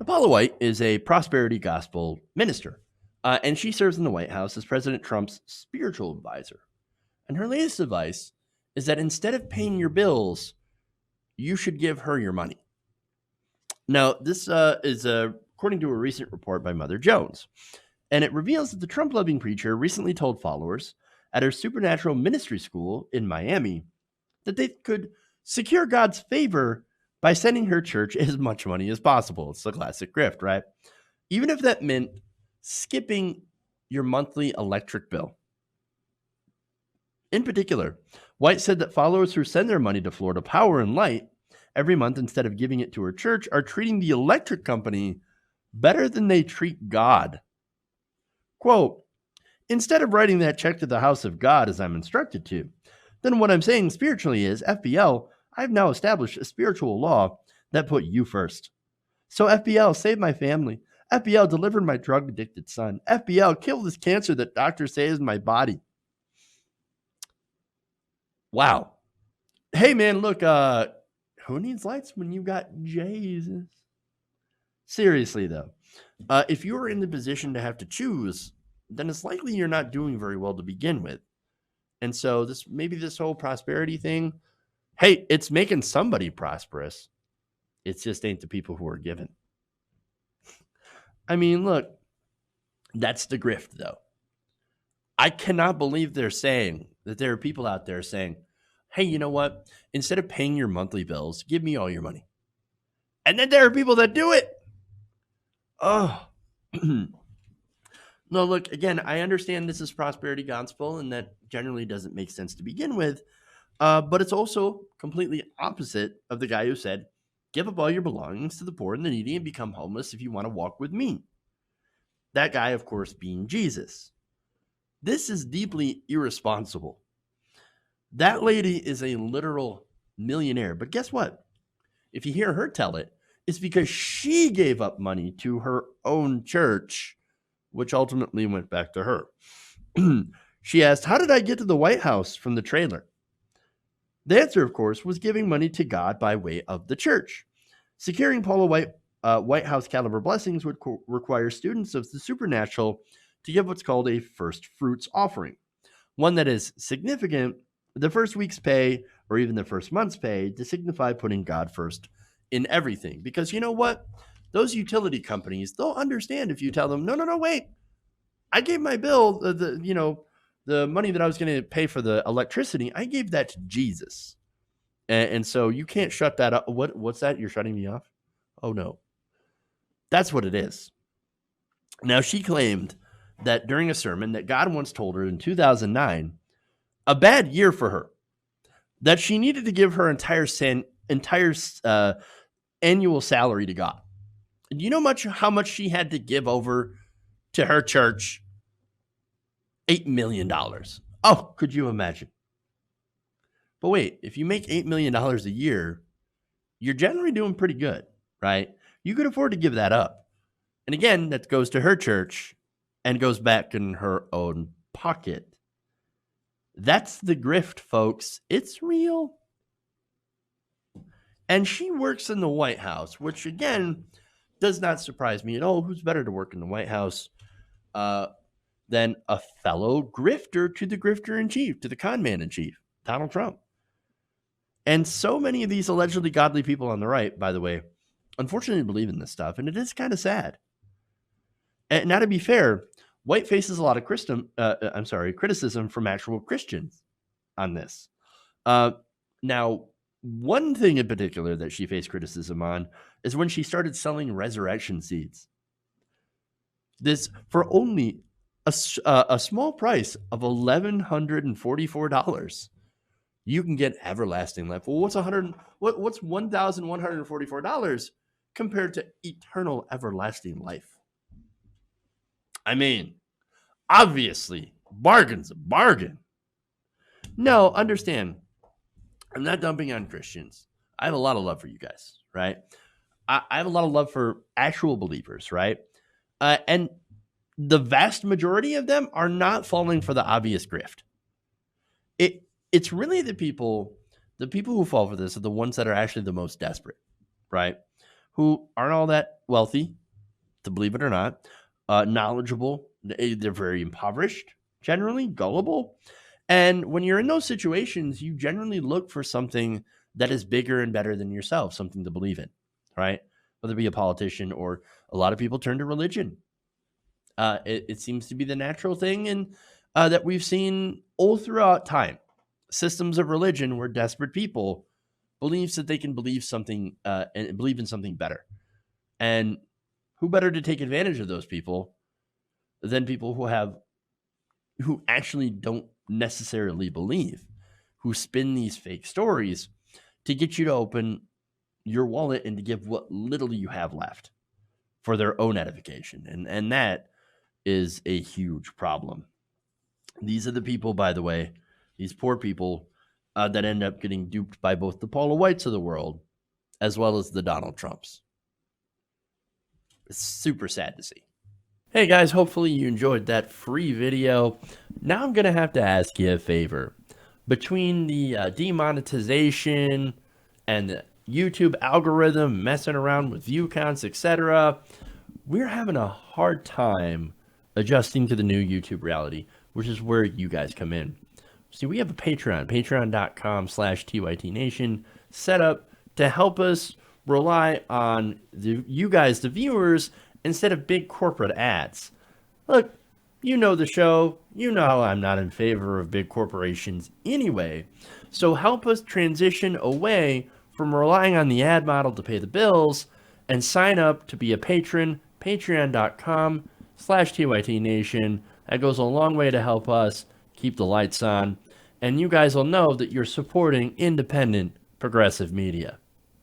Paula White is a prosperity gospel minister, and she serves in the White House as President Trump's spiritual advisor. And her latest advice is that instead of paying your bills, you should give her your money. Now, this is according to a recent report by Mother Jones, and it reveals that the Trump loving preacher recently told followers at her supernatural ministry school in Miami that they could secure God's favor by sending her church as much money as possible. It's the classic grift, right? Even if that meant skipping your monthly electric bill. In particular, White said that followers who send their money to Florida Power and Light every month instead of giving it to her church are treating the electric company better than they treat God. Quote, instead of writing that check to the house of God as I'm instructed to, then what I'm saying spiritually is, FBL, I've now established a spiritual law that put you first. So FBL, save my family. FBL, delivered my drug-addicted son. FBL, kill this cancer that doctors say is my body. Wow. Hey, man, look, who needs lights when you got Jesus? Seriously, though, if you're in the position to have to choose, then it's likely you're not doing very well to begin with. And so this whole prosperity thing, hey, it's making somebody prosperous. It just ain't the people who are given. I mean, look, that's the grift, though. I cannot believe they're saying that there are people out there saying, hey, you know what? Instead of paying your monthly bills, give me all your money. And then there are people that do it. Oh, no, look, again, I understand this is prosperity gospel and that generally doesn't make sense to begin with. But it's also completely opposite of the guy who said, give up all your belongings to the poor and the needy and become homeless if you want to walk with me. That guy, of course, being Jesus. This is deeply irresponsible. That lady is a literal millionaire. But guess what? If you hear her tell it, it's because she gave up money to her own church, which ultimately went back to her. She asked, how did I get to the White House from the trailer? The answer, of course, was giving money to God by way of the church. Securing Paula White House caliber blessings would require students of the supernatural to give what's called a first fruits offering, one that is significant, the first week's pay or even the first month's pay, to signify putting God first in everything. Because you know what? Those utility companies, they'll understand if you tell them, no, wait, I gave my bill, the money that I was going to pay for the electricity, I gave that to Jesus. And so you can't shut that up. What's that? You're shutting me off? Oh, no. That's what it is. Now, she claimed that during a sermon that God once told her in 2009, a bad year for her, that she needed to give her entire annual salary to God. Do you know how much she had to give over to her church? $8 million. Oh, could you imagine? But wait, if you make $8 million a year, you're generally doing pretty good, right? You could afford to give that up. And again, that goes to her church and goes back in her own pocket. That's the grift, folks. It's real. And she works in the White House, which again does not surprise me at all. Who's better to work in the White House than a fellow grifter to the grifter in chief, to the con man in chief, Donald Trump? And so many of these allegedly godly people on the right, by the way, unfortunately believe in this stuff, and it is kind of sad. And now, to be fair, White faces a lot of criticism from actual Christians on this. Now, one thing in particular that she faced criticism on is when she started selling resurrection seeds. This for only a small price of $1,144. You can get everlasting life. Well, what's $1,144 compared to eternal everlasting life? I mean, obviously, bargain's a bargain. No, understand. I'm not dumping on Christians. I have a lot of love for you guys, right? I have a lot of love for actual believers, right? And the vast majority of them are not falling for the obvious grift. It's really the people who fall for this are the ones that are actually the most desperate, right? who aren't all that wealthy, to believe it or not, knowledgeable. They're very impoverished, generally gullible. And when you're in those situations, you generally look for something that is bigger and better than yourself, something to believe in, right? Whether it be a politician or a lot of people turn to religion. It seems to be the natural thing, and that we've seen all throughout time. Systems of religion where desperate people believes that they can believe something and believe in something better. And who better to take advantage of those people than people who actually don't necessarily believe, who spin these fake stories to get you to open your wallet and to give what little you have left for their own edification. And that is a huge problem. These are the people, by the way, these poor people that end up getting duped by both the Paula Whites of the world as well as the Donald Trumps. It's super sad to see. Hey guys, hopefully you enjoyed that free video. Now I'm going to have to ask you a favor. Between the demonetization and the YouTube algorithm messing around with view counts, etc., we're having a hard time adjusting to the new YouTube reality, which is where you guys come in. See, we have a Patreon, patreon.com/TYTNation, set up to help us rely on you guys, the viewers, instead of big corporate ads. Look, you know the show. You know I'm not in favor of big corporations anyway. So help us transition away from relying on the ad model to pay the bills and sign up to be a patron, patreon.com/TYTNation. That goes a long way to help us keep the lights on. And you guys will know that you're supporting independent progressive media.